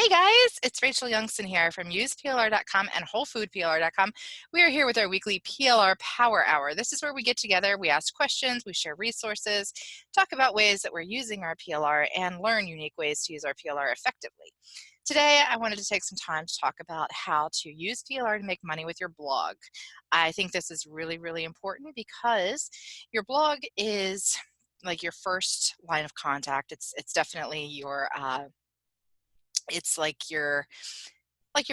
Hey guys, it's Rachel Youngson here from useplr.com and wholefoodplr.com. We are here with our weekly PLR Power Hour. This is where we get together, we ask questions, we share resources, talk about ways that we're using our PLR, and learn unique ways to use our PLR effectively. Today, I wanted to take some time to talk about how to use PLR to make money with your blog. I think this is really, really important because your blog is like your first line of contact. It's definitely your it's like your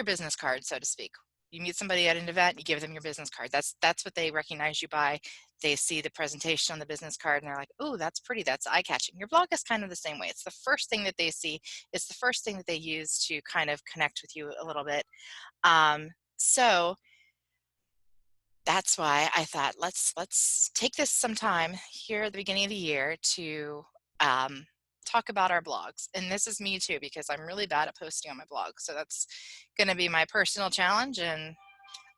business card, so to speak. You meet somebody at an event, you give them your business card. That's what they recognize you by. They see the presentation on the business card and they're like, oh, that's pretty, that's eye-catching. Your blog is kind of the same way. It's the first thing that they see. It's the first thing that they use to kind of connect with you a little bit. So that's why I thought let's take this some time here at the beginning of the year to talk about our blogs. And this is me too, because I'm really bad at posting on my blog. So that's going to be my personal challenge and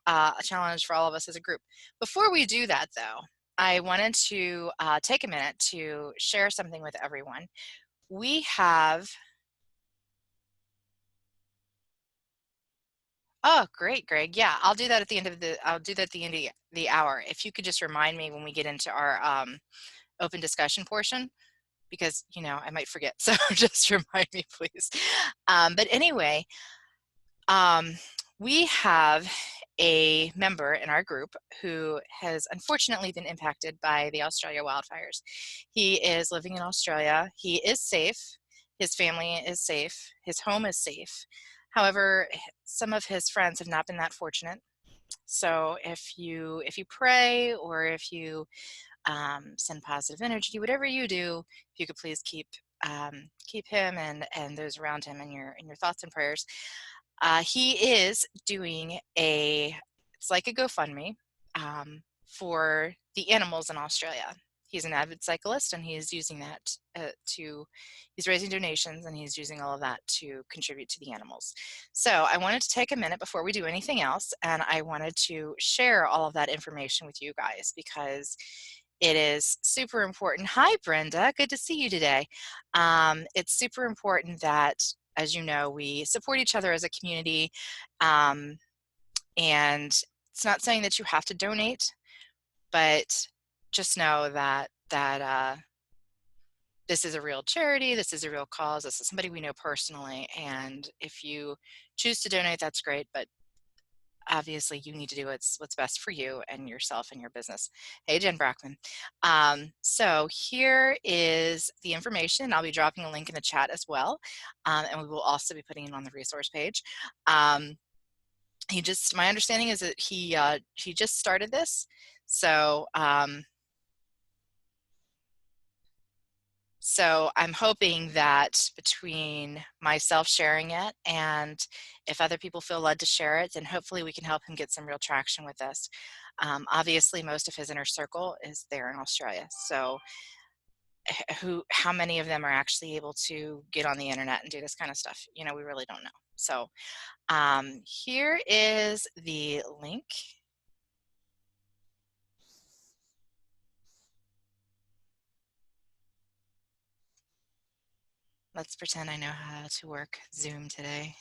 a challenge for all of us as a group. Before we do that though, I wanted to take a minute to share something with everyone. We have Oh, great, Greg. Yeah, I'll do that at the end of the hour. If you could just remind me when we get into our open discussion portion, because I might forget. So just remind me, please. But anyway, we have a member in our group who has unfortunately been impacted by the Australia wildfires. He is living in Australia. He is safe. His family is safe. His home is safe. However, some of his friends have not been that fortunate. So if you pray, or if you send positive energy, whatever you do, if you could please keep him and those around him in your thoughts and prayers. He is doing it's like a GoFundMe for the animals in Australia. He's an avid cyclist, and he's using that he's raising donations, and he's using all of that to contribute to the animals. So I wanted to take a minute before we do anything else, and I wanted to share all of that information with you guys because it is super important. Hi, Brenda. Good to see you today. It's super important that, as you know, we support each other as a community. And it's not saying that you have to donate, but just know that this is a real charity, this is a real cause, this is somebody we know personally, and if you choose to donate, that's great, but obviously you need to do what's best for you and yourself and your business. Hey, Jen Brockman. So here is the information. I'll be dropping a link in the chat as well, and we will also be putting it on the resource page. My understanding is that he just started this, so so I'm hoping that between myself sharing it, and if other people feel led to share it, then hopefully we can help him get some real traction with this. Obviously, most of his inner circle is there in Australia, so how many of them are actually able to get on the internet and do this kind of stuff? We really don't know. So here is the link. Let's pretend I know how to work Zoom today.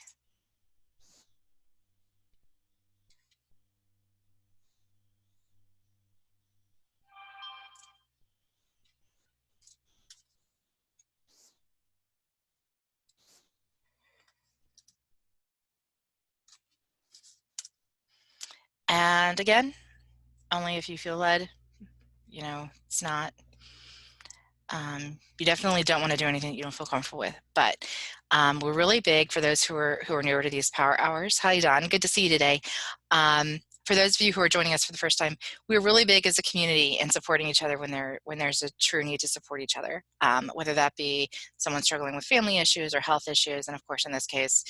And again, only if you feel led. It's not, you definitely don't want to do anything that you don't feel comfortable with, but we're really big for those who are newer to these power hours. Hi, Don, good to see you today. For those of you who are joining us for the first time, we're really big as a community in supporting each other when there's a true need to support each other, whether that be someone struggling with family issues or health issues, and of course in this case,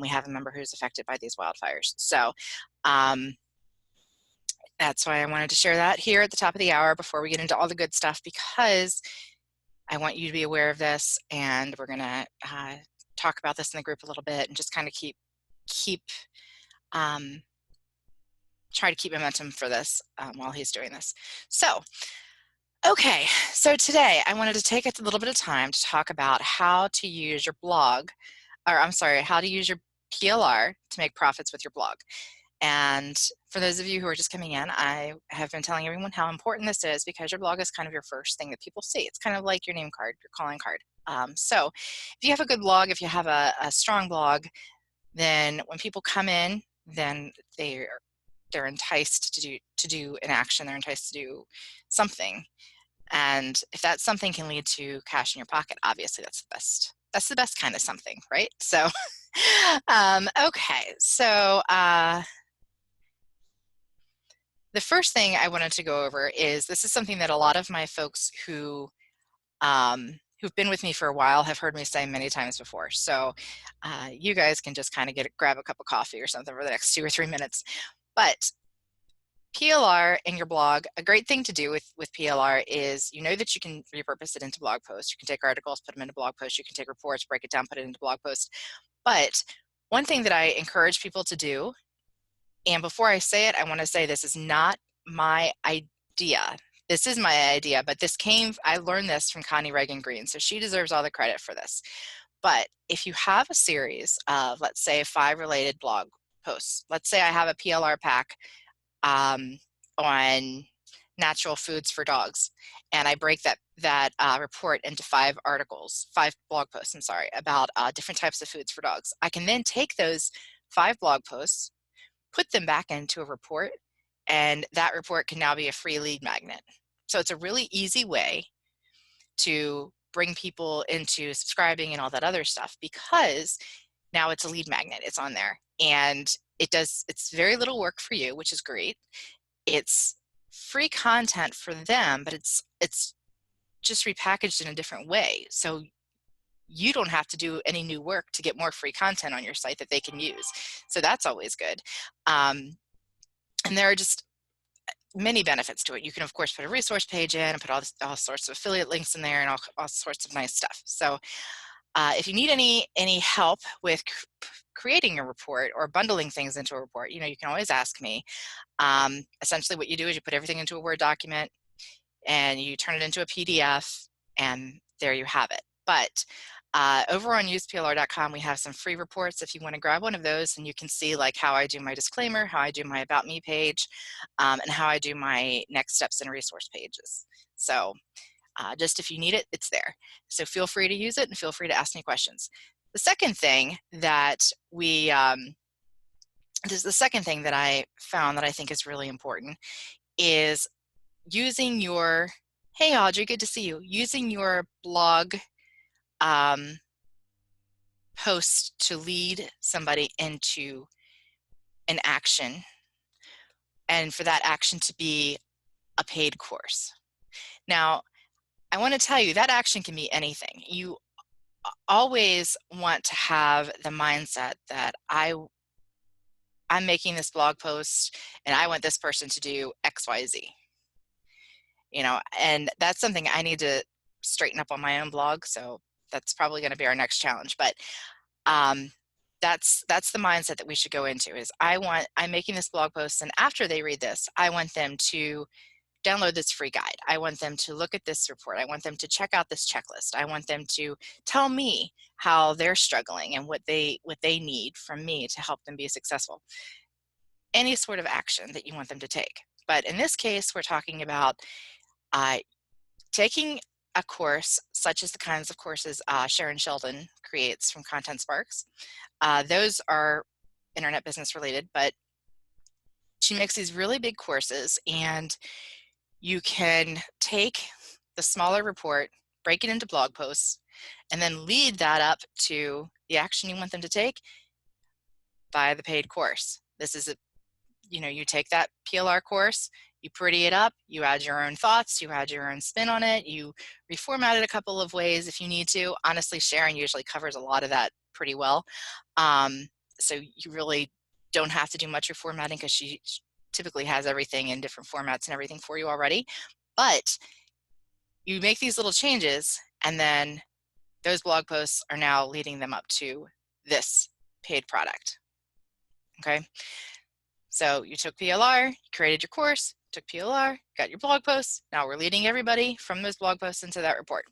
we have a member who's affected by these wildfires. So that's why I wanted to share that here at the top of the hour before we get into all the good stuff, because I want you to be aware of this, and we're going to talk about this in the group a little bit and just kind of try to keep momentum for this while he's doing this. So, okay, so today I wanted to take a little bit of time to talk about how to use your blog or I'm sorry, how to use your PLR to make profits with your blog. And for those of you who are just coming in, I have been telling everyone how important this is because your blog is kind of your first thing that people see. It's kind of like your name card, your calling card. So if you have a good blog, if you have a strong blog, then when people come in, then they're enticed to do an action. They're enticed to do something. And if that something can lead to cash in your pocket, obviously that's the best. That's the best kind of something, right? So, okay. So the first thing I wanted to go over is this is something that a lot of my folks who've been with me for a while have heard me say many times before. So you guys can just kind of grab a cup of coffee or something for the next 2 or 3 minutes. But PLR in your blog, a great thing to do with PLR is you know that you can repurpose it into blog posts. You can take articles, put them into blog posts. You can take reports, break it down, put it into blog posts. But one thing that I encourage people to do, and before I say it, I want to say this is not my idea. This is my idea, but I learned this from Connie Reagan Green, so she deserves all the credit for this. But if you have a series of, let's say, 5 related blog posts, let's say I have a PLR pack on natural foods for dogs, and I break that report into 5 blog posts, I'm sorry, about different types of foods for dogs. I can then take those 5 blog posts, put them back into a report, and that report can now be a free lead magnet. So it's a really easy way to bring people into subscribing and all that other stuff because now it's a lead magnet. It's on there, and it's very little work for you, which is great. It's free content for them, but it's just repackaged in a different way. So you don't have to do any new work to get more free content on your site that they can use. So that's always good. And there are just many benefits to it. You can, of course, put a resource page in and put all sorts of affiliate links in there and all sorts of nice stuff. So if you need any help with creating a report or bundling things into a report, you can always ask me. Essentially what you do is you put everything into a Word document and you turn it into a PDF, and there you have it. But over on useplr.com, we have some free reports. If you want to grab one of those, and you can see like how I do my disclaimer, how I do my About Me page, and how I do my next steps and resource pages. So just if you need it, it's there. So feel free to use it and feel free to ask me questions. The second thing that the second thing that I found that I think is really important is using your, hey Audrey, good to see you, using your blog post to lead somebody into an action, and for that action to be a paid course. Now, I want to tell you that action can be anything. You always want to have the mindset that I'm making this blog post and I want this person to do XYZ. And that's something I need to straighten up on my own blog. So that's probably going to be our next challenge. But that's the mindset that we should go into is I'm making this blog post, and after they read this, I want them to download this free guide. I want them to look at this report. I want them to check out this checklist. I want them to tell me how they're struggling and what they need from me to help them be successful. Any sort of action that you want them to take. But in this case, we're talking about taking a course such as the kinds of courses Sharon Sheldon creates from Content Sparks. Those are internet business related, but she makes these really big courses, and you can take the smaller report, break it into blog posts, and then lead that up to the action you want them to take by the paid course. This is you take that PLR course, you pretty it up, you add your own thoughts, you add your own spin on it, you reformat it a couple of ways if you need to. Honestly, Sharon usually covers a lot of that pretty well. So you really don't have to do much reformatting because she typically has everything in different formats and everything for you already. But you make these little changes, and then those blog posts are now leading them up to this paid product. Okay. So you took PLR, you created your course, took PLR, got your blog posts. Now we're leading everybody from those blog posts into that report.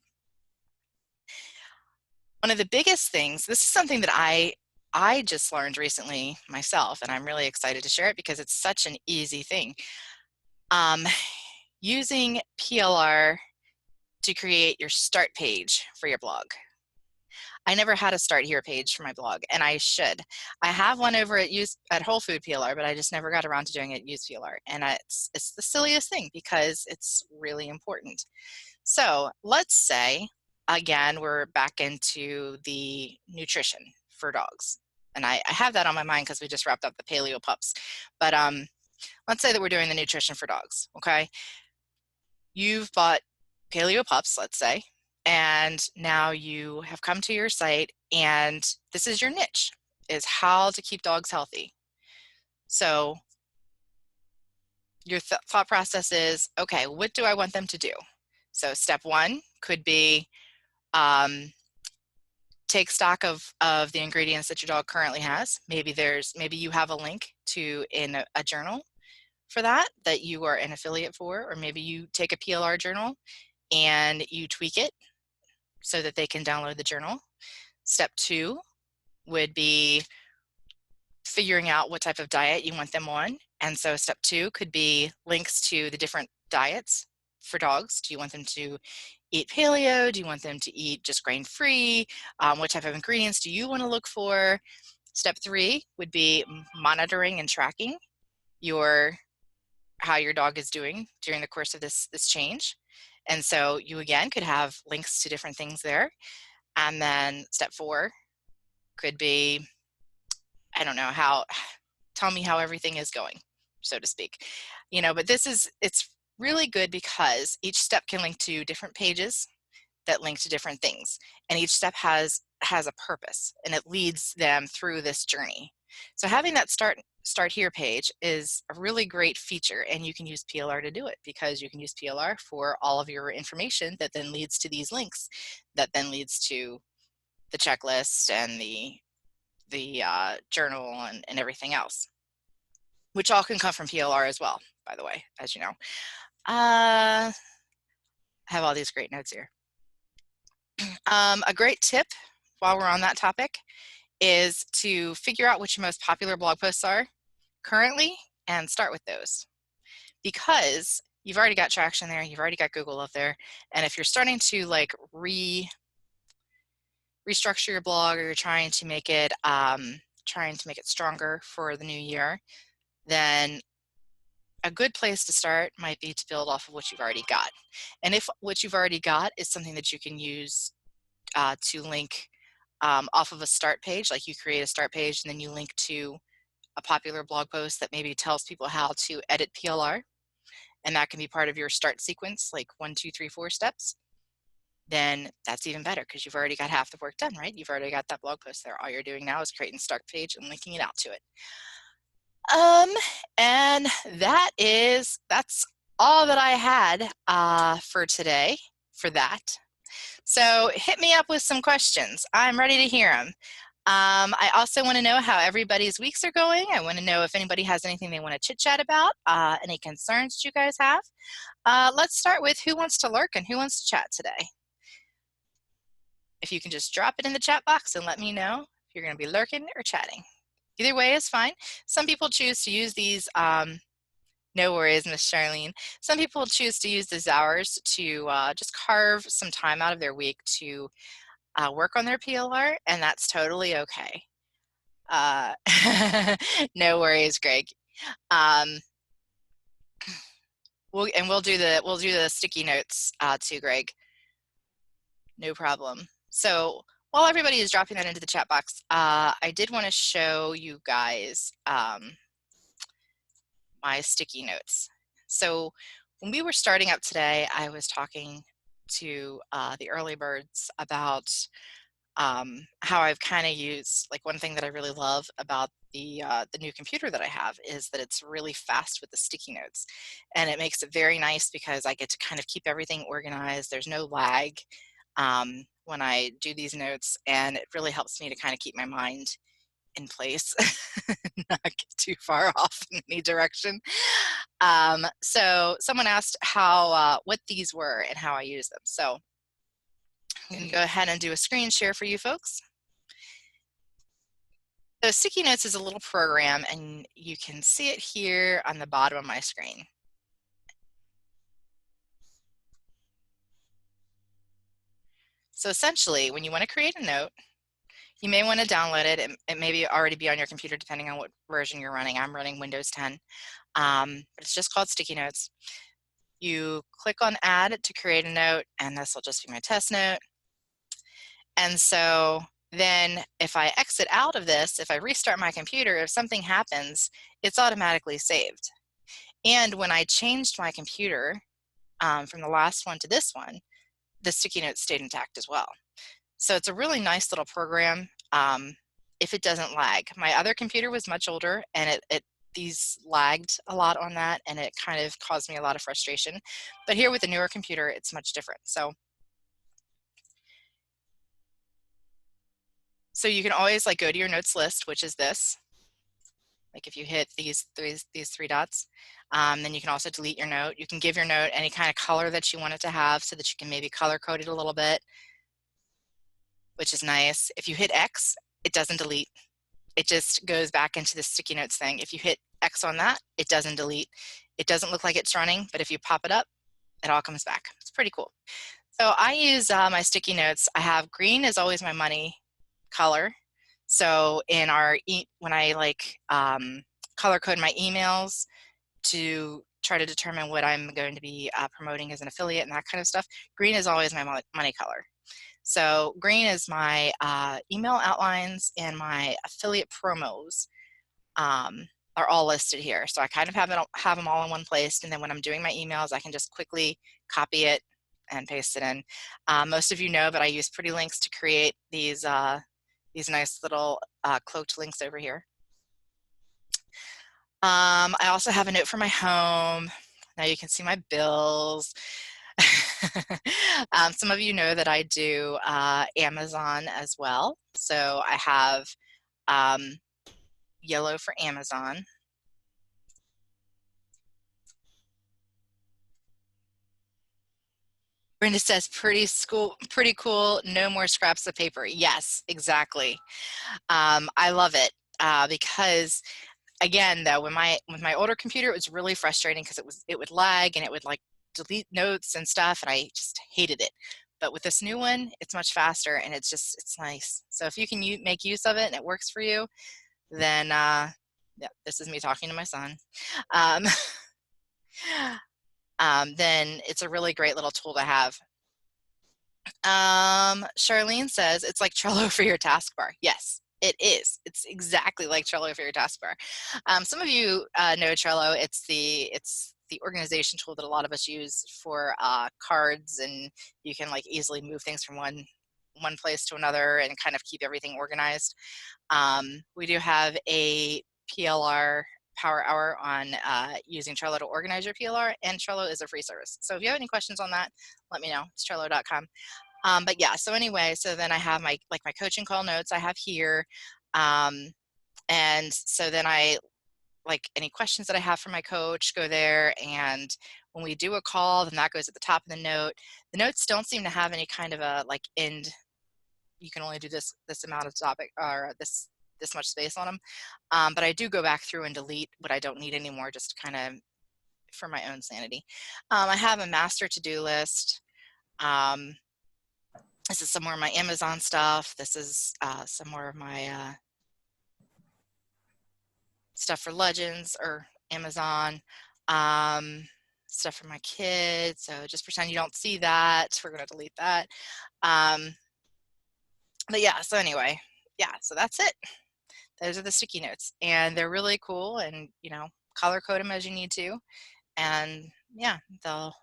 One of the biggest things, this is something that I just learned recently myself, and I'm really excited to share it because it's such an easy thing. Using PLR to create your start page for your blog. I never had a start here page for my blog, and I should. I have one over at Whole Food PLR, but I just never got around to doing it at Use PLR, and it's the silliest thing because it's really important. So let's say, again, we're back into the nutrition for dogs, and I have that on my mind because we just wrapped up the paleo pups. But let's say that we're doing the nutrition for dogs. Okay, you've bought paleo pups, let's say, and now you have come to your site and this is your niche, is how to keep dogs healthy. So your thought process is, okay, what do I want them to do? So step one could be take stock of the ingredients that your dog currently has. Maybe you have a link to in a journal for that you are an affiliate for, or maybe you take a PLR journal and you tweak it so that they can download the journal. Step two would be figuring out what type of diet you want them on. And so step two could be links to the different diets for dogs. Do you want them to eat paleo? Do you want them to eat just grain-free? What type of ingredients do you want to look for? Step three would be monitoring and tracking how your dog is doing during the course of this change. And so you again could have links to different things there. And then step four could be, I don't know, tell me how everything is going, so to speak. But it's really good because each step can link to different pages that link to different things. And each step has a purpose and it leads them through this journey. So having that start here page is a really great feature, and you can use PLR to do it because you can use PLR for all of your information that then leads to these links that then leads to the checklist and the journal and everything else, which all can come from PLR as well, by the way, as you know. I have all these great notes here. A great tip while we're on that topic is to figure out what your most popular blog posts are currently and start with those, because you've already got traction there, you've already got Google up there, and if you're starting to like restructure your blog, or you're trying to make it stronger for the new year, then a good place to start might be to build off of what you've already got. And if what you've already got is something that you can use to link off of a start page, like you create a start page and then you link to a popular blog post that maybe tells people how to edit PLR, and that can be part of your start sequence, like 1, 2, 3, 4 steps, then that's even better because you've already got half the work done, right? You've already got that blog post there. All you're doing now is creating a start page and linking it out to it. And that's all that I had for today for that. So hit me up with some questions. I'm ready to hear them. I also want to know how everybody's weeks are going. I want to know if anybody has anything they want to chit chat about, any concerns that you guys have. Let's start with who wants to lurk and who wants to chat today. If you can just drop it in the chat box and let me know if you're going to be lurking or chatting. Either way is fine. Some people choose to use these, no worries, Miss Charlene. Some people choose to use these hours to just carve some time out of their week to work on their PLR, and that's totally okay. No worries, Greg. We'll do the sticky notes too, Greg. No problem. So while everybody is dropping that into the chat box, I did want to show you guys my sticky notes. So when we were starting up today, I was talking to the early birds about how I've kind of used, like, one thing that I really love about the new computer that I have is that it's really fast with the sticky notes, and it makes it very nice because I get to kind of keep everything organized. There's no lag when I do these notes, and it really helps me to kind of keep my mind in place, not get too far off in any direction. So someone asked what these were and how I use them. So I'm going to go ahead and do a screen share for you folks. So Sticky Notes is a little program, and you can see it here on the bottom of my screen. So essentially, when you want to create a note, you may want to download it. It may already be on your computer depending on what version you're running. I'm running Windows 10, but it's just called Sticky Notes. You click on Add to create a note, and this will just be my test note. And so then if I exit out of this, if I restart my computer, if something happens, it's automatically saved. And when I changed my computer from the last one to this one, the sticky notes stayed intact as well. So it's a really nice little program if it doesn't lag. My other computer was much older, and these lagged a lot on that, and it kind of caused me a lot of frustration. But here with the newer computer, it's much different. So you can always like go to your notes list, which is this. Like if you hit these three dots, then you can also delete your note. You can give your note any kind of color that you want it to have so that you can maybe color code it a little bit, which is nice. If you hit X, it doesn't delete. It just goes back into the sticky notes thing. If you hit X on that, it doesn't delete. It doesn't look like it's running, but if you pop it up, it all comes back. It's pretty cool. So I use my sticky notes. I have green is always my money color. So in when I color code my emails to try to determine what I'm going to be promoting as an affiliate and that kind of stuff, green is always my money color. So green is my email outlines, and my affiliate promos are all listed here. So I kind of have them all in one place, and then when I'm doing my emails, I can just quickly copy it and paste it in. Most of you know, but I use Pretty Links to create these nice little cloaked links over here. I also have a note for my home. Now you can see my bills. Some of you know that I do Amazon as well. So I have yellow for Amazon. Brenda says, pretty cool, no more scraps of paper. Yes, exactly. I love it because, again, though, with my older computer, it was really frustrating because it would lag and it would like delete notes and stuff, and I just hated it. But with this new one, it's much faster, and it's nice. So if you can make use of it and it works for you, then yeah, this is me talking to my son. Then it's a really great little tool to have. Charlene says it's like Trello for your taskbar. Yes, it is. It's exactly like Trello for your taskbar. Some of you know Trello. It's the organization tool that a lot of us use for cards, and you can like easily move things from one place to another and kind of keep everything organized. We do have a PLR Power Hour on using Trello to organize your PLR, and Trello is a free service. So if you have any questions on that, let me know. It's Trello.com. But yeah, so anyway, so then I have my coaching call notes I have here. And so then any questions that I have for my coach go there, and when we do a call, then that goes at the top of the note. The notes don't seem to have any kind of a end. You can only do this amount of topic, or this much space on them. But I do go back through and delete what I don't need anymore, just kind of for my own sanity. I have a master to-do list. This is some more of my Amazon stuff. This is some more of my stuff for Legends or Amazon. Stuff for my kids. So just pretend you don't see that. We're going to delete that. But yeah, so anyway, yeah, so that's it. Those are the sticky notes, and they're really cool, and color code them as you need to, and yeah, they'll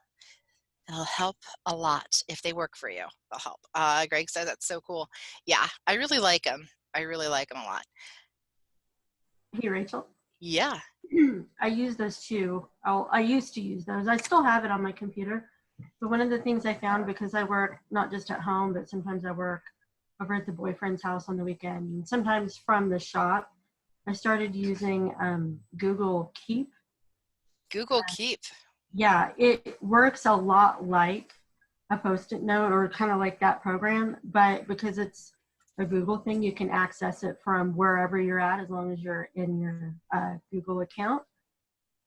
help a lot if they work for you. They'll help. Greg says that's so cool. Yeah, I really like them. I really like them a lot. Hey, Rachel. Yeah. I use those too. I used to use those. I still have it on my computer. But one of the things I found, because I work not just at home, but sometimes I work over at the boyfriend's house on the weekend, and sometimes from the shop, I started using Google Keep. Google Keep. Yeah, it works a lot like a Post-it note or kind of like that program, but because it's a Google thing, you can access it from wherever you're at as long as you're in your Google account.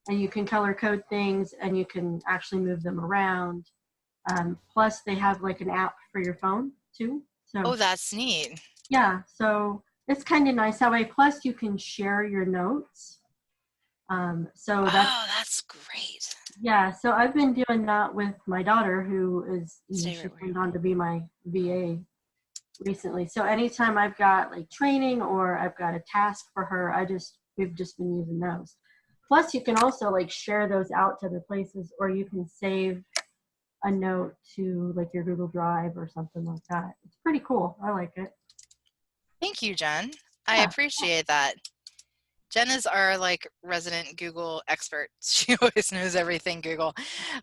And you can color code things and you can actually move them around. Plus, they have like an app for your phone too. Oh, So that's neat. yeah, so it's kind of nice that way. Plus, you can share your notes. So Oh, that's great. yeah, so I've been doing that with my daughter, who is, Stay she right where you turned are. on to be my VA recently. So anytime I've got like training or I've got a task for her, we've just been using those. Plus, you can also like share those out to other places, or you can save a note to like your Google Drive or something like that. It's pretty cool. I like it. Thank you, Jen. I Yeah. appreciate that. Jen is our like resident Google expert. She always knows everything Google.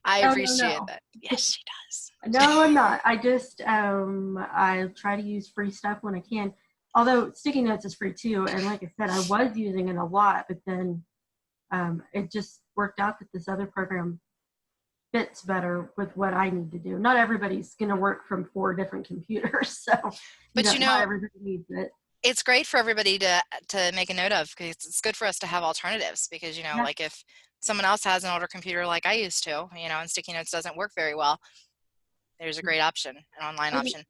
I Oh no, appreciate no. that. Yes, she does. No, I'm not. I try to use free stuff when I can. Although sticky notes is free too, and like I said, I was using it a lot, but then it just worked out that this other program fits better with what I need to do. Not everybody's going to work from 4 different computers, so But not everybody needs it. it's great for everybody to make a note of, because it's good for us to have alternatives, because Yeah. like if someone else has an older computer like I used to, and sticky notes doesn't work very well, there's a great option, an online option.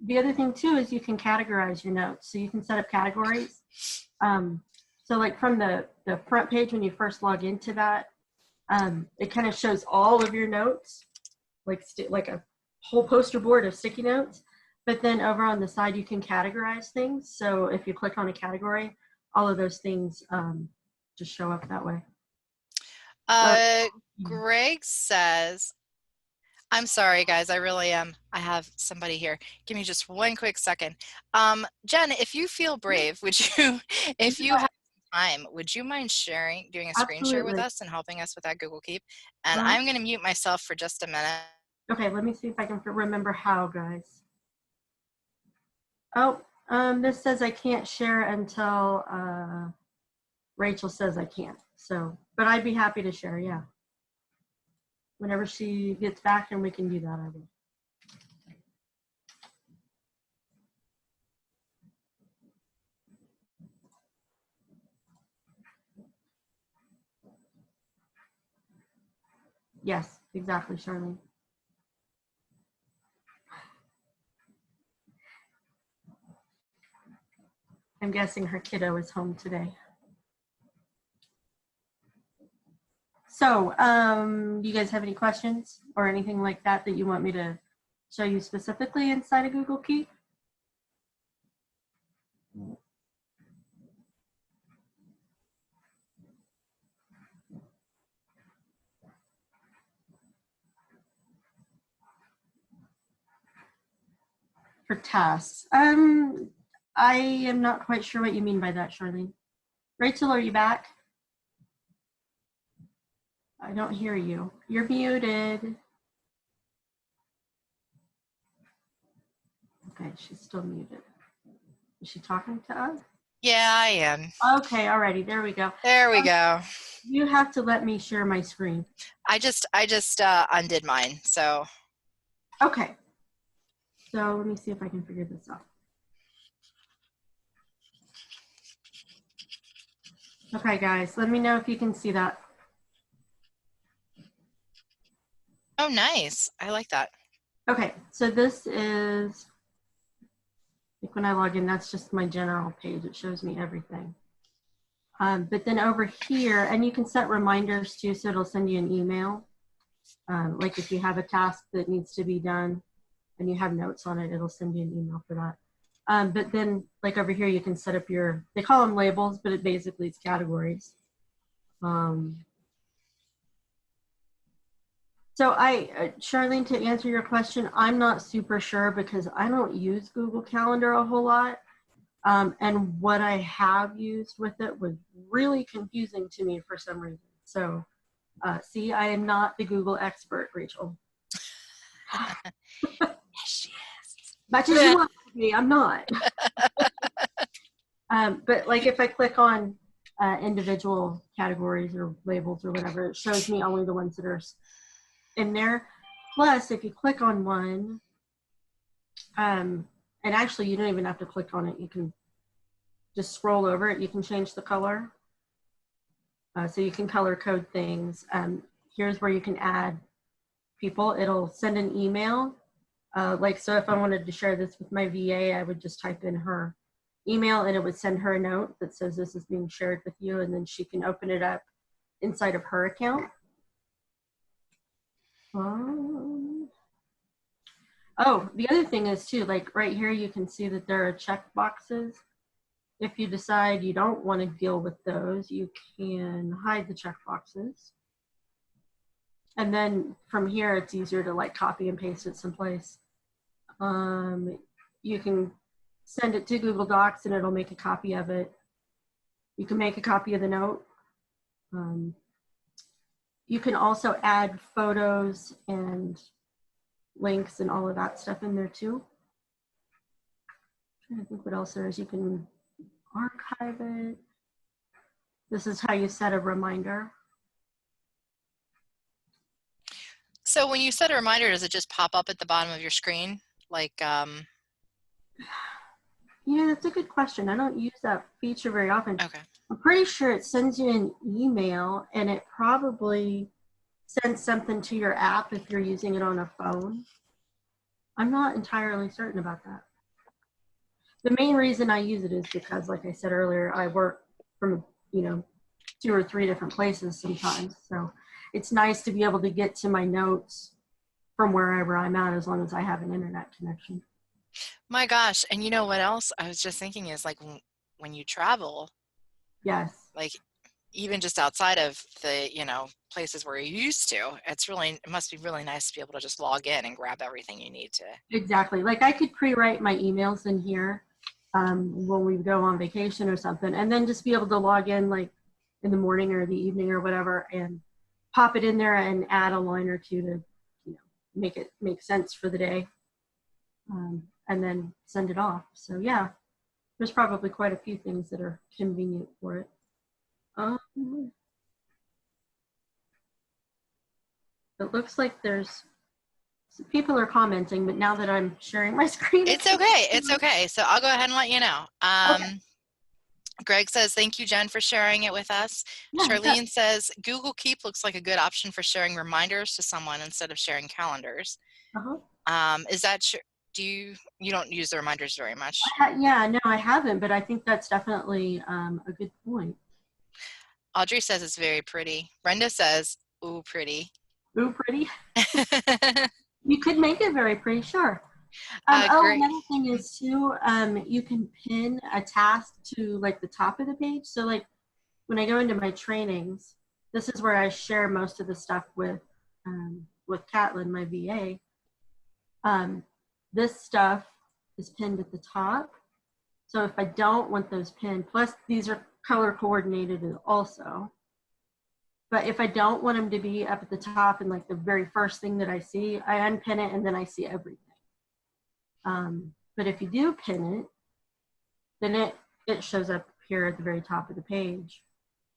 The other thing too is you can categorize your notes, so you can set up categories. So like from the front page when you first log into that, it kind of shows all of your notes, like a whole poster board of sticky notes. But then over on the side, you can categorize things. So if you click on a category, all of those things just show up that way. Greg says, I'm sorry, guys. I really am. I have somebody here. Give me just one quick second. Jen, if you feel brave, would you, if you have time, would you mind doing a screen share with us and helping us with that Google Keep? And I'm going to mute myself for just a minute. Okay, let me see if I can remember how, guys. Oh, this says I can't share until Rachel says I can't. So, but I'd be happy to share, yeah. Whenever she gets back and we can do that, I will. Yes, exactly, Charlene. I'm guessing her kiddo is home today. So, do you guys have any questions or anything like that that you want me to show you specifically inside of Google Keep? For tasks. I am not quite sure what you mean by that, Charlene. Rachel, are you back? I don't hear you. You're muted. Okay, she's still muted. Is she talking to us? Yeah, I am. Okay, alrighty, there we go. There we go. You have to let me share my screen. I just undid mine, so. Okay. So let me see if I can figure this out. Okay, guys, let me know if you can see that. Oh, nice. I like that. Okay, so this is, like when I log in, that's just my general page. It shows me everything. But then over here, and you can set reminders too, so it'll send you an email. Like if you have a task that needs to be done and you have notes on it, it'll send you an email for that. But then like over here, you can set up they call them labels, but basically it's categories. So Charlene, to answer your question, I'm not super sure because I don't use Google Calendar a whole lot. And what I have used with it was really confusing to me for some reason. So see, I am not the Google expert, Rachel. Yes, she is. Much as you want to be, I'm not. But like if I click on individual categories or labels or whatever, it shows me only the ones that are in there. Plus, if you click on one, and actually you don't even have to click on it. You can just scroll over it. You can change the color. So you can color code things. Here's where you can add people. It'll send an email. So if I wanted to share this with my VA, I would just type in her email and it would send her a note that says this is being shared with you, and then she can open it up inside of her account. Oh, the other thing is too, like right here, you can see that there are check boxes. If you decide you don't want to deal with those, you can hide the check boxes. And then from here, it's easier to like copy and paste it someplace. You can send it to Google Docs and it'll make a copy of it. You can make a copy of the note. You can also add photos and links and all of that stuff in there too. I'm trying to think what else there is. You can archive it. This is how you set a reminder. So when you set a reminder, does it just pop up at the bottom of your screen? Like, yeah, that's a good question. I don't use that feature very often. okay. I'm pretty sure it sends you an email, and it probably sends something to your app if you're using it on a phone. I'm not entirely certain about that. The main reason I use it is because, like I said earlier, I work from, 2 or 3 different places sometimes. So it's nice to be able to get to my notes from wherever I'm at, as long as I have an internet connection. My gosh. And you know what else I was just thinking is, like, when you travel, yes, like even just outside of the, places where you're used to, it must be really nice to be able to just log in and grab everything you need to. exactly. Like I could pre-write my emails in here when we go on vacation or something, and then just be able to log in like in the morning or the evening or whatever and pop it in there and add a line or two to make it make sense for the day, and then send it off. So yeah, there's probably quite a few things that are convenient for it. It looks like people are commenting, but now that I'm sharing my screen, It's okay. It's okay. So I'll go ahead and let you know. Okay. Greg says, thank you, Jen, for sharing it with us. Yeah, Charlene says, Google Keep looks like a good option for sharing reminders to someone instead of sharing calendars. Is that true? You don't use the reminders very much? Yeah, no, I haven't, but I think that's definitely a good point. Audrey says it's very pretty. Brenda says, ooh, pretty. Ooh, pretty. You could make it very pretty, sure. Great. Another thing is too, you can pin a task to like the top of the page. So like when I go into my trainings, this is where I share most of the stuff with Catlin, my VA. This stuff is pinned at the top. So if I don't want those pinned, plus these are color coordinated also. But if I don't want them to be up at the top and like the very first thing that I see, I unpin it and then I see everything. But if you do pin it, then it shows up here at the very top of the page.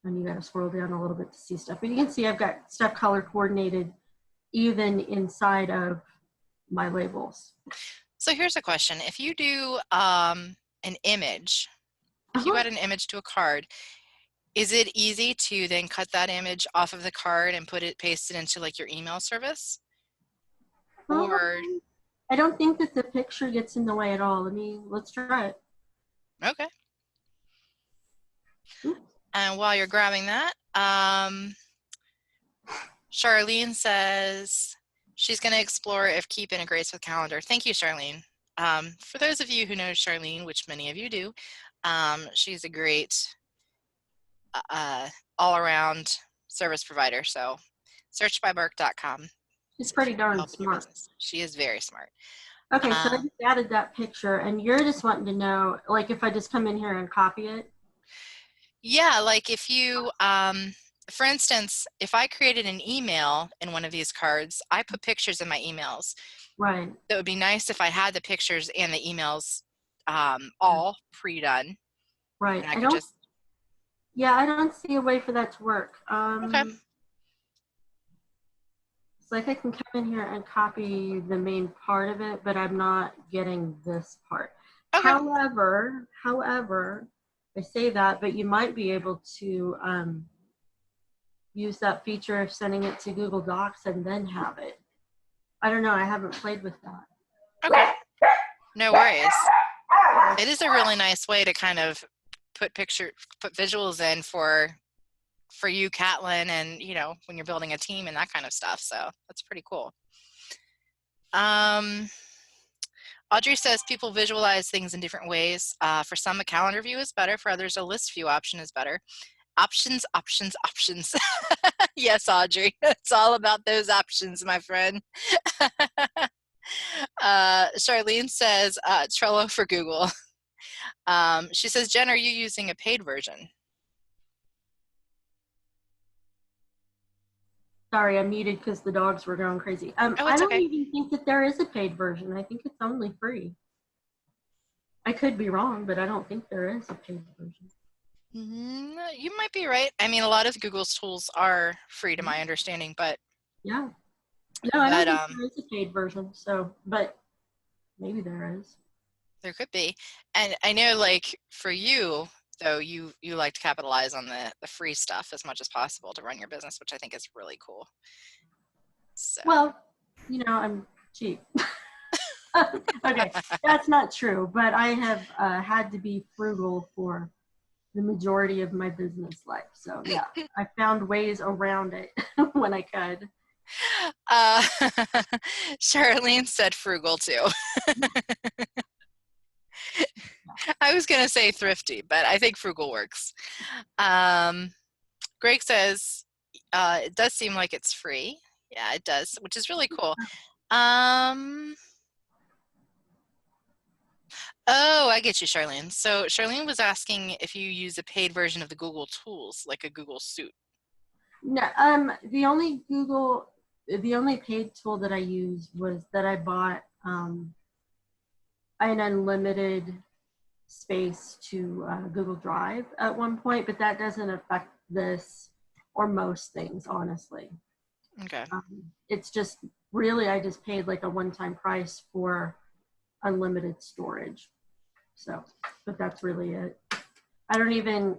And you got to scroll down a little bit to see stuff. But you can see I've got stuff color coordinated even inside of my labels. So here's a question. If you do an image, if you add an image to a card, is it easy to then cut that image off of the card and paste it into like your email service? Or I don't think that the picture gets in the way at all. Let's try it. Okay. And while you're grabbing that, Charlene says she's going to explore if Keep integrates with Calendar. Thank you, Charlene. For those of you who know Charlene, which many of you do, she's a great all-around service provider. So searchbyburke.com. She's pretty darn smart. She is very smart. Okay, so I just added that picture, and you're just wanting to know, like, if I just come in here and copy it? Yeah, like if you, for instance, if I created an email in one of these cards, I put pictures in my emails. Right. It would be nice if I had the pictures and the emails all pre-done. Right. I could just... Yeah, I don't see a way for that to work. Okay. It's like I can come in here and copy the main part of it, but I'm not getting this part. Okay. However, I say that, but you might be able to use that feature of sending it to Google Docs and then have it. I don't know. I haven't played with that. Okay. No worries. It is a really nice way to kind of put visuals in for you, Catlin, and when you're building a team and that kind of stuff. So that's pretty cool. Audrey says people visualize things in different ways. For some, a calendar view is better. For others, a list view option is better. Options, options, options. Yes, Audrey. It's all about those options, my friend. Charlene says Trello for Google. She says, Jen, are you using a paid version? Sorry, I'm muted because the dogs were going crazy. Oh, I it's don't okay. even think that there is a paid version. I think it's only free. I could be wrong, but I don't think there is a paid version. You might be right. I mean, a lot of Google's tools are free to my understanding, but yeah. No, I don't think there is a paid version, so, but maybe there is. There could be. And I know, like, for you, though, you like to capitalize on the free stuff as much as possible to run your business, which I think is really cool. So. Well, I'm cheap. Okay, that's not true, but I have had to be frugal for the majority of my business life. So yeah, I found ways around it when I could. Charlene said frugal too. I was going to say thrifty, but I think frugal works. Greg says it does seem like it's free. Yeah, it does, which is really cool. Oh, I get you, Charlene. So Charlene was asking if you use a paid version of the Google tools, like a Google Suite. No, the only paid tool that I used was that I bought an unlimited space to Google Drive at one point, but that doesn't affect this or most things, honestly. Okay. It's just really, I just paid like a one-time price for unlimited storage. So, but that's really it. I don't even,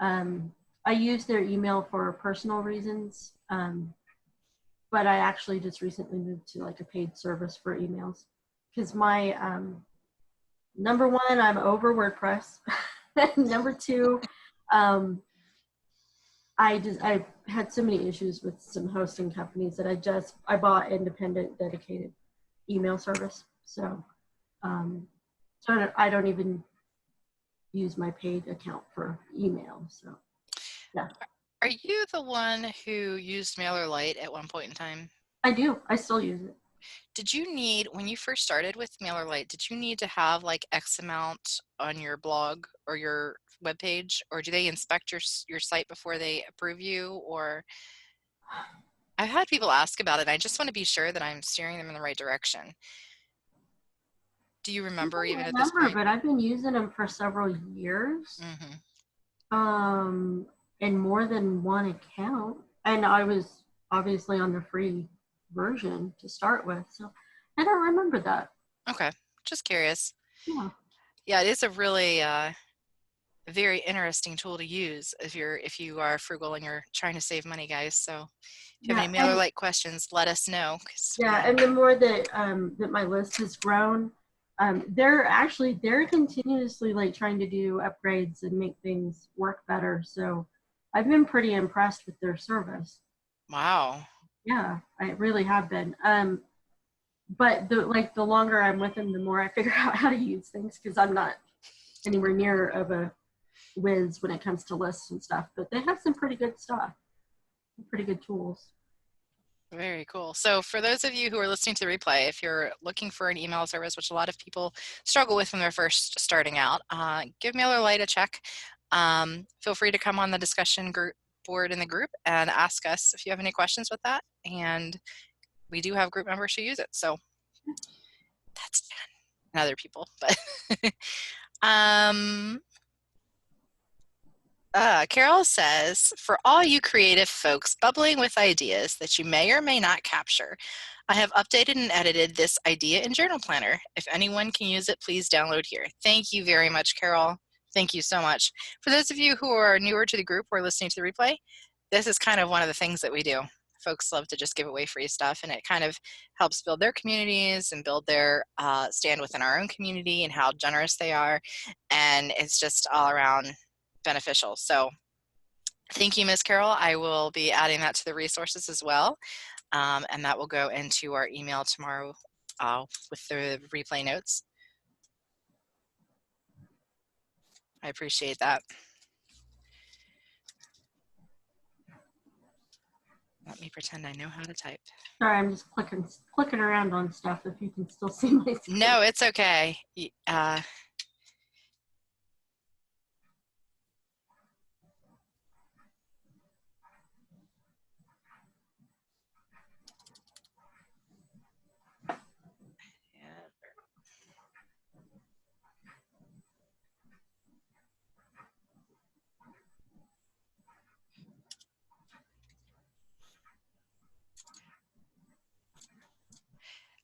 I use their email for personal reasons, but I actually just recently moved to like a paid service for emails because my, number one, I'm over WordPress. Number two, I had so many issues with some hosting companies that I bought independent dedicated email service. So, I don't even use my paid account for email. So, yeah. Are you the one who used MailerLite at one point in time? I do. I still use it. Did you need, when you first started with MailerLite, did you need to have like X amount on your blog or your webpage, or do they inspect your site before they approve you? Or I've had people ask about it. I just want to be sure that I'm steering them in the right direction. Do you remember even at this point? But I've been using them for several years. And more than one account. And I was obviously on the free version to start with. So I don't remember that. Okay. Just curious. Yeah. Yeah, it is a really very interesting tool to use if you are frugal and you're trying to save money, guys. So if you have any MailerLite questions, let us know. Yeah, and the more that that my list has grown, they're continuously like trying to do upgrades and make things work better. So I've been pretty impressed with their service. Wow. Yeah, I really have been. But the longer I'm with them, the more I figure out how to use things because I'm not anywhere near of a whiz when it comes to lists and stuff. But they have some pretty good stuff, pretty good tools. Very cool. So for those of you who are listening to the replay, if you're looking for an email service, which a lot of people struggle with when they're first starting out, give MailerLite a check. Feel free to come on the discussion board in the group and ask us if you have any questions with that. And we do have group members who use it. So that's Jen and other people. But Carol says, for all you creative folks bubbling with ideas that you may or may not capture, I have updated and edited this idea in Journal Planner. If anyone can use it, please download here. Thank you very much, Carol. Thank you so much. For those of you who are newer to the group or listening to the replay, this is kind of one of the things that we do. Folks love to just give away free stuff, and it kind of helps build their communities and build their stand within our own community and how generous they are. And it's just all around beneficial. So thank you, Ms. Carol. I will be adding that to the resources as well. And that will go into our email tomorrow with the replay notes. I appreciate that. Let me pretend I know how to type. Sorry, I'm just clicking around on stuff if you can still see my screen. No, it's okay.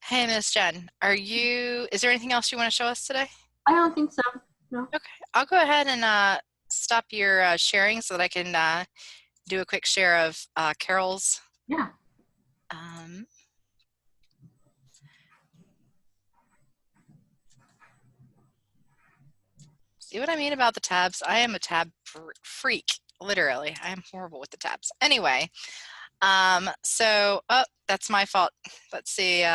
Hey, Miss Jen, is there anything else you want to show us today? I don't think so, no. Okay, I'll go ahead and stop your sharing so that I can do a quick share of Carol's. Yeah. See what I mean about the tabs? I am a tab freak, literally. I am horrible with the tabs. Anyway, so, oh, that's my fault. Let's see.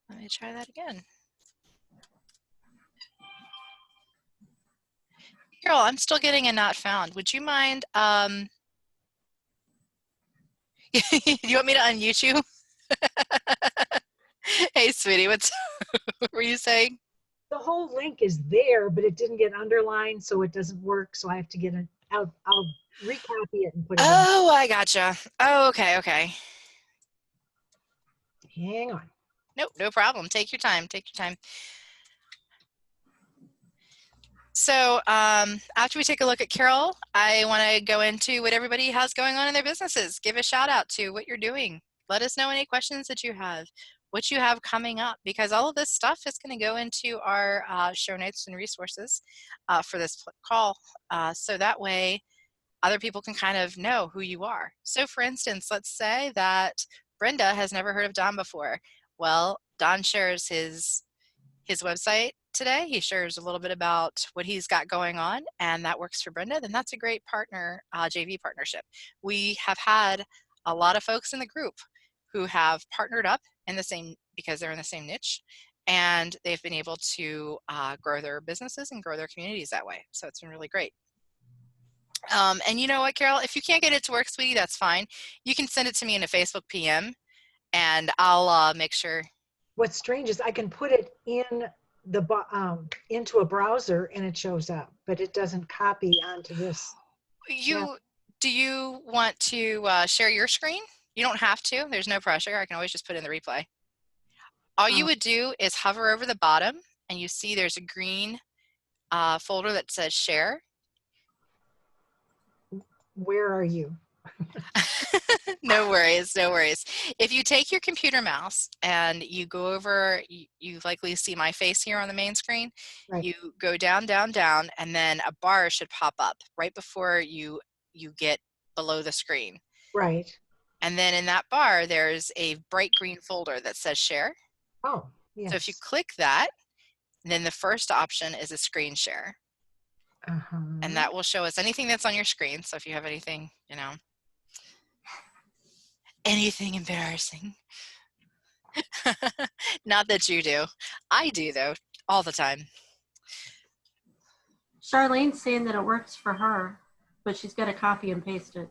Let me try that again. Carol, I'm still getting a not found. Would you mind, you want me to unmute you? Hey, sweetie, what were you saying? The whole link is there, but it didn't get underlined, so it doesn't work. So I have to get it out. I'll recopy it and put it Oh, I gotcha. Oh, okay, okay. Hang on. Nope, no problem. Take your time. Take your time. So after we take a look at Carol, I want to go into what everybody has going on in their businesses. Give a shout out to what you're doing. Let us know any questions that you have, what you have coming up, because all of this stuff is going to go into our show notes and resources for this call. So that way other people can kind of know who you are. So for instance, let's say that Brenda has never heard of Don before. Well, Don shares his website today. He shares a little bit about what he's got going on, and that works for Brenda. Then that's a great partner, JV partnership. We have had a lot of folks in the group who have partnered up in the same, because they're in the same niche, and they've been able to grow their businesses and grow their communities that way. So it's been really great. And you know what, Carol, if you can't get it to work, sweetie, that's fine. You can send it to me in a Facebook PM, and I'll make sure. What's strange is I can put it in the into a browser and it shows up, but it doesn't copy onto this. Do you want to share your screen? You don't have to. There's no pressure. I can always just put in the replay. All you would do is hover over the bottom, and you see there's a green folder that says share. Where are you? No worries, no worries. If you take your computer mouse and you go over, you likely see my face here on the main screen. Right. You go down, down, down, and then a bar should pop up right before you get below the screen. Right. And then in that bar, there's a bright green folder that says share. Oh, yes. So if you click that, then the first option is a screen share. And that will show us anything that's on your screen. So if you have anything, you know, anything embarrassing. Not that you do. I do, though, all the time. Charlene's saying that it works for her, but she's got to copy and paste it.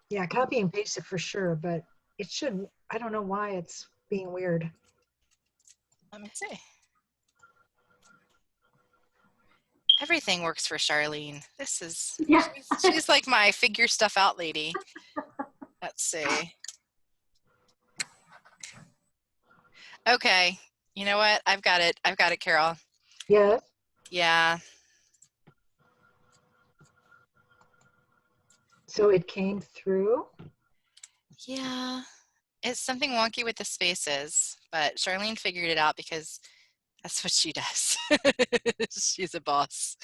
Yeah, copy and paste it for sure, but it should, I don't know why it's being weird. Let me see. Everything works for Charlene. This is, she's like my figure stuff out lady. let's see. Okay, you know what? I've got it, Carol. Yes. Yeah. So it came through. Yeah. It's something wonky with the spaces, but Charlene figured it out because that's what she does. She's a boss.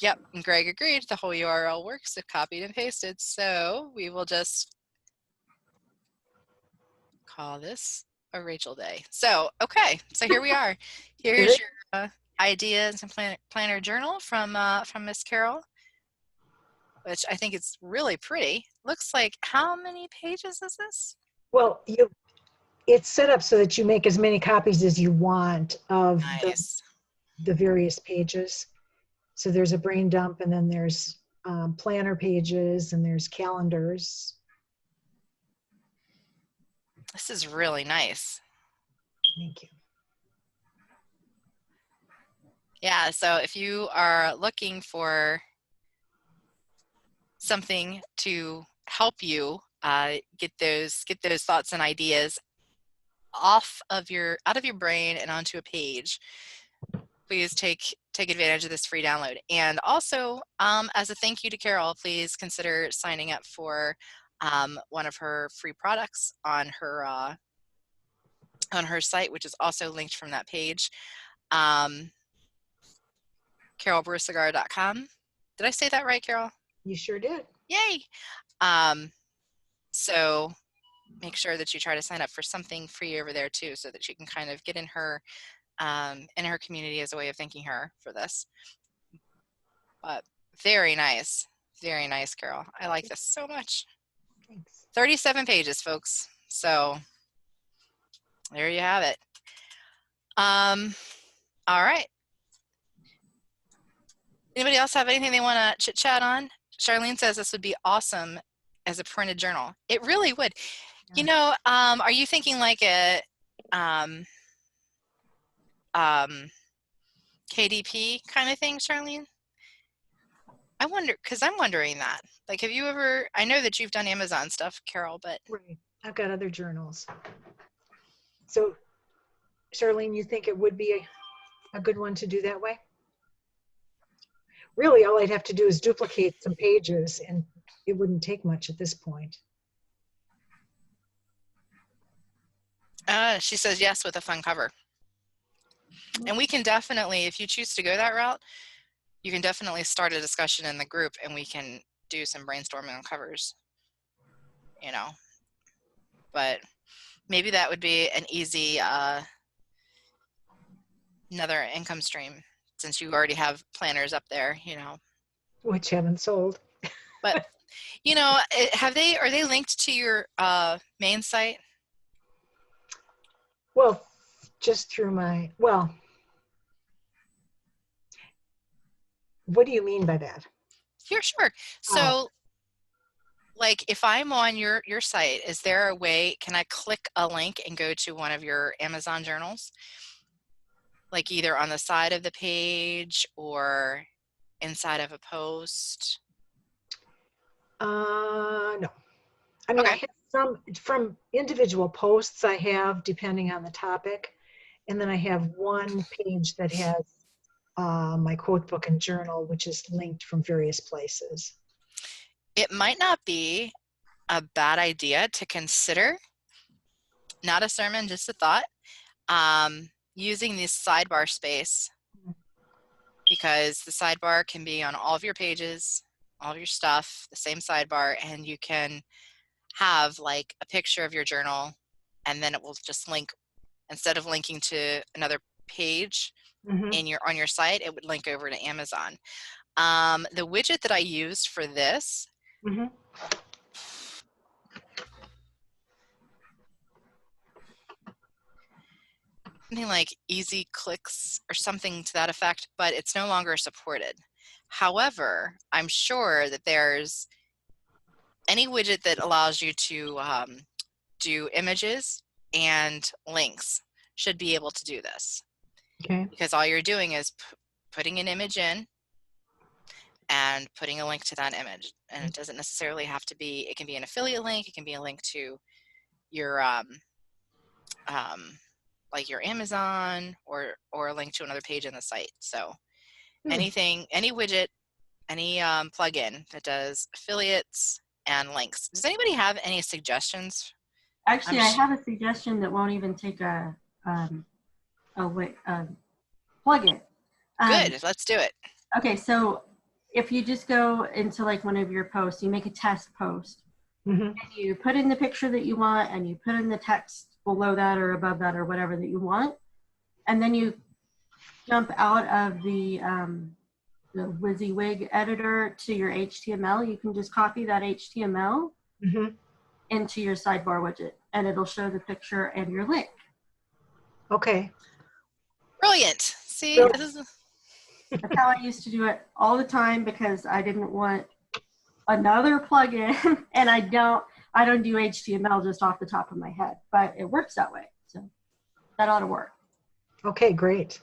Yep, and Greg agreed. The whole URL works if copied and pasted. So we will just call this a Rachel Day. So, okay, so here we are. Here's your ideas and planner journal from Miss Carol, which I think is really pretty. Looks like, how many pages is this? Well, it's set up so that you make as many copies as you want of Nice. the various pages. So there's a brain dump, and then there's planner pages, and there's calendars. This is really nice. Thank you. Yeah, so if you are looking for something to help you get those thoughts and ideas out of your brain and onto a page, please take advantage of this free download. And also, as a thank you to Carol, please consider signing up for one of her free products on her site, which is also linked from that page. carolbrucigar.com. Did I say that right, Carol? You sure did. Yay! So make sure that you try to sign up for something free over there too, so that you can kind of get in her community as a way of thanking her for this. But very nice, Carol. I like this so much. Thanks. 37 pages, folks. So there you have it. All right. Anybody else have anything they want to chit chat on? Charlene says this would be awesome as a printed journal. It really would. Yeah. You know, are you thinking like a KDP kind of thing, Charlene? I wonder, because I'm wondering that. Like, have you ever, I know that you've done Amazon stuff, Carol, but. Right. I've got other journals. So, Charlene, you think it would be a good one to do that way? Really, all I'd have to do is duplicate some pages, and it wouldn't take much at this point. She says yes with a fun cover. And we can definitely, if you choose to go that route, you can definitely start a discussion in the group and we can do some brainstorming on covers, you know. But maybe that would be an easy another income stream, since you already have planners up there, you know. Which haven't sold. But, you know, are they linked to your main site? Well, just through my, well, what do you mean by that? Sure. So, like, if I'm on your site, is there a way, can I click a link and go to one of your Amazon journals? Like either on the side of the page or inside of a post? No. I mean, Okay. I have some from individual posts I have, depending on the topic. And then I have one page that has my quote book and journal, which is linked from various places. It might not be a bad idea to consider, not a sermon, just a thought, using this sidebar space, because the sidebar can be on all of your pages, all of your stuff, the same sidebar, and you can have like a picture of your journal, and then it will just link, instead of linking to another page on your site, it would link over to Amazon. The widget that I used for this, something like easy clicks or something to that effect, but it's no longer supported. However, I'm sure that there's any widget that allows you to do images and links should be able to do this. Okay. Because all you're doing is putting an image in, and putting a link to that image. And it doesn't necessarily have to be, it can be an affiliate link, it can be a link to your like your Amazon or a link to another page in the site. So anything, any widget, any plugin that does affiliates and links. Does anybody have any suggestions? Actually, I have a suggestion that won't even take a plugin. Good, let's do it. Okay, so if you just go into like one of your posts, you make a test post, and you put in the picture that you want, and you put in the text below that or above that or whatever that you want, and then you jump out of the WYSIWYG editor to your HTML. You can just copy that HTML into your sidebar widget, and it'll show the picture and your link. Okay. Brilliant. See, this is... That's how I used to do it all the time because I didn't want another plugin, and I don't do HTML just off the top of my head, but it works that way. So that ought to work. Okay, great.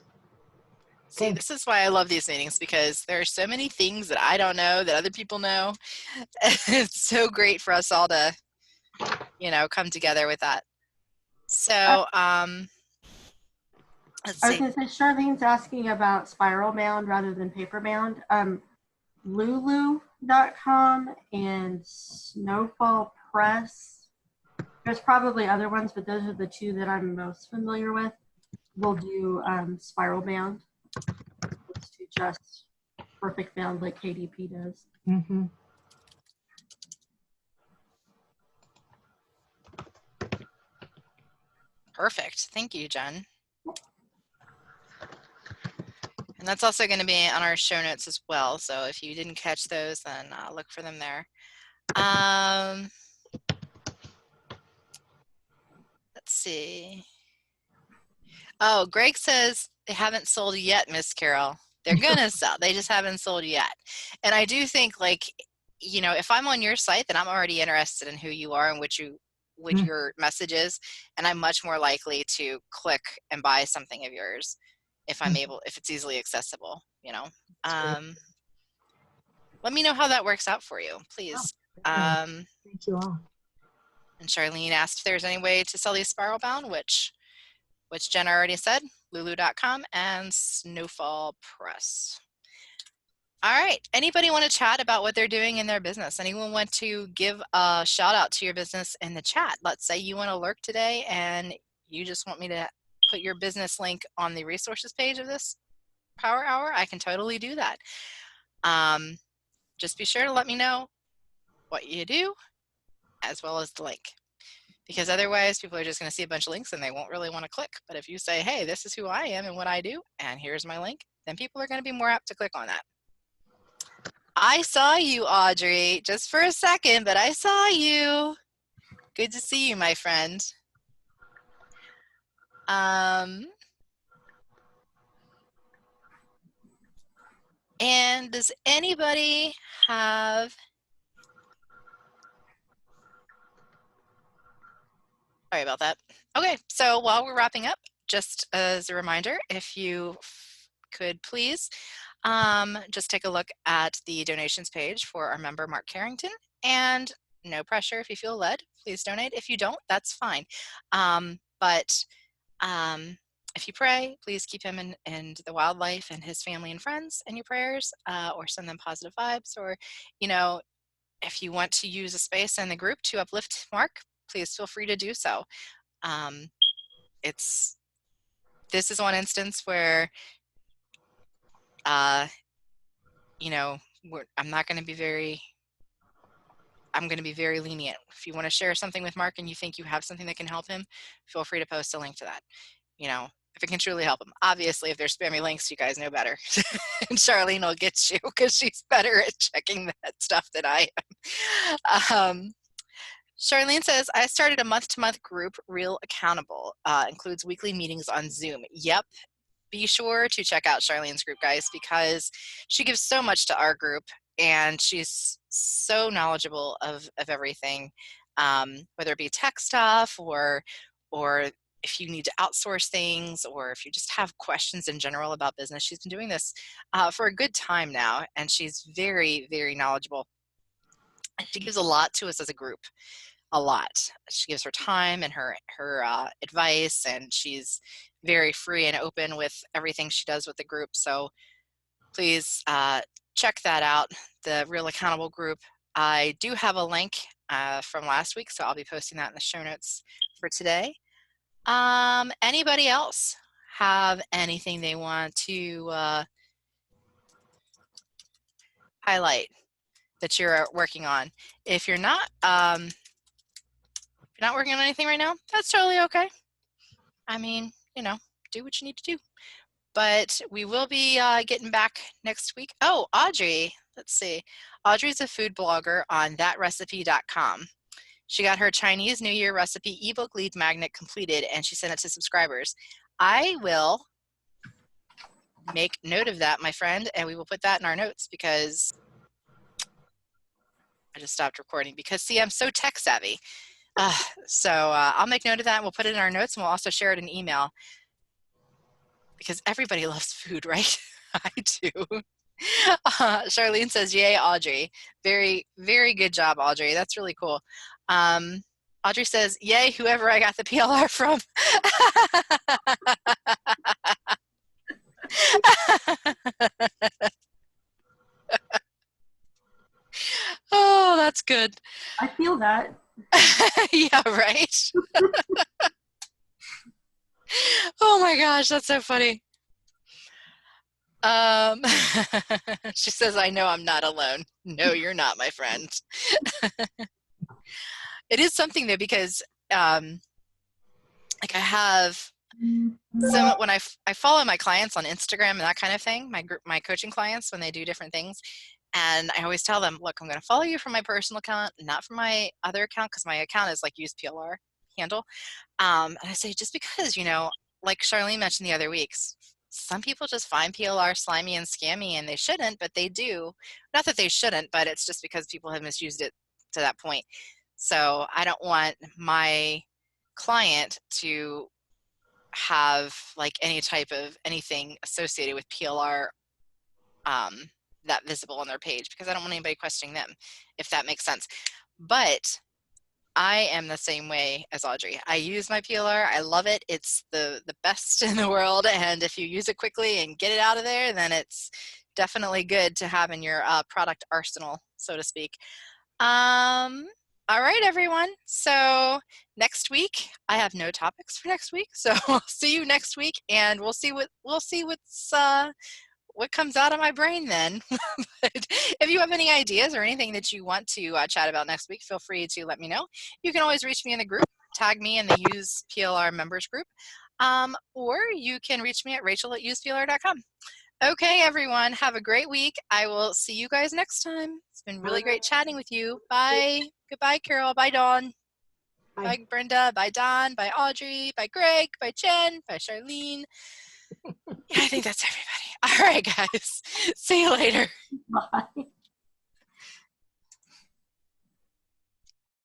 See, this is why I love these meetings, because there are so many things that I don't know that other people know. It's so great for us all to, you know, come together with that. So, let's see. I was going to say, Charlene's asking about spiral bound rather than paper bound. Lulu.com and Snowfall Press. There's probably other ones, but those are the two that I'm most familiar with. We'll do spiral bound. It's to just perfect bound like KDP does. Perfect. Thank you, Jen. And that's also going to be on our show notes as well. So if you didn't catch those, then look for them there. Let's see. Oh, Greg says they haven't sold yet, Miss Carol. They're going to sell. They just haven't sold yet. And I do think, like, you know, if I'm on your site, then I'm already interested in who you are and what your message is. And I'm much more likely to click and buy something of yours if I'm able, if it's easily accessible, you know. Let me know how that works out for you, please. Thank you all. And Charlene asked if there's any way to sell these spiral bound, which Jen already said, Lulu.com and Snowfall Press. All right. Anybody want to chat about what they're doing in their business? Anyone want to give a shout out to your business in the chat? Let's say you want to lurk today and you just want me to put your business link on the resources page of this Power Hour. I can totally do that. Just be sure to let me know what you do as well as the link. Because otherwise people are just going to see a bunch of links and they won't really want to click. But if you say, hey, this is who I am and what I do, and here's my link, then people are going to be more apt to click on that. I saw you, Audrey, just for a second, but I saw you. Good to see you, my friend. And does anybody have... Sorry about that. Okay, so while we're wrapping up, just as a reminder, if you could please just take a look at the donations page for our member, Mark Carrington, and no pressure if you feel led, please donate. If you don't, that's fine. But if you pray, please keep him and the wildlife and his family and friends in your prayers, or send them positive vibes, or, you know, if you want to use a space in the group to uplift Mark, please feel free to do so. This is one instance where, you know, I'm going to be very lenient. If you want to share something with Mark and you think you have something that can help him, feel free to post a link to that. You know, if it can truly help him. Obviously, if there's spammy links, you guys know better. And Charlene will get you because she's better at checking that stuff than I am. Charlene says, I started a month-to-month group, Real Accountable. Includes weekly meetings on Zoom. Yep. Be sure to check out Charlene's group, guys, because she gives so much to our group, and she's so knowledgeable of everything, whether it be tech stuff or if you need to outsource things, or if you just have questions in general about business. She's been doing this for a good time now, and she's very, very knowledgeable. And she gives a lot to us as a group, a lot. She gives her time and her advice, and she's very free and open with everything she does with the group. So please check that out, the Real Accountable group. I do have a link from last week, so I'll be posting that in the show notes for today. Anybody else have anything they want to highlight that you're working on? If you're not working on anything right now, that's totally okay. I mean, you know, do what you need to do. But we will be getting back next week. Oh, Audrey, let's see. Audrey's a food blogger on thatrecipe.com. She got her Chinese New Year recipe ebook lead magnet completed, and she sent it to subscribers. I will make note of that, my friend, and we will put that in our notes, because I just stopped recording because, see, I'm so tech savvy. So I'll make note of that, and we'll put it in our notes, and we'll also share it in email, because everybody loves food, right? I do. Charlene says, yay, Audrey. Very, very good job, Audrey. That's really cool. Audrey says, yay, whoever I got the PLR from. Oh, that's good. I feel that. Yeah, right? Oh my gosh, that's so funny. She says, I know I'm not alone. No, you're not, my friend. It is something though, because like I have some, when I follow my clients on Instagram and that kind of thing, my coaching clients, when they do different things, and I always tell them, look, I'm going to follow you from my personal account, not from my other account, because my account is like use PLR handle. And I say, just because, you know, like Charlene mentioned the other weeks, some people just find PLR slimy and scammy, and they shouldn't, but they do. Not that they shouldn't, but it's just because people have misused it to that point. So I don't want my client to have like any type of anything associated with PLR that visible on their page, because I don't want anybody questioning them, if that makes sense. But I am the same way as Audrey. I use my PLR. I love it. It's the best in the world. And if you use it quickly and get it out of there, then it's definitely good to have in your product arsenal, so to speak. All right, everyone. So next week, I have no topics for next week. So I'll see you next week, and we'll see what comes out of my brain then. But if you have any ideas or anything that you want to chat about next week, feel free to let me know. You can always reach me in the group, tag me in the Use PLR members group, or you can reach me at rachel@useplr.com. Okay, everyone, have a great week. I will see you guys next time. It's been really great chatting with you. Bye. Goodbye, Carol. Bye, Dawn. Bye, Brenda. Bye, Don. Bye, Audrey. Bye, Greg. Bye, Jen. Bye, Charlene. Yeah, I think that's everybody. All right, guys. See you later. Bye.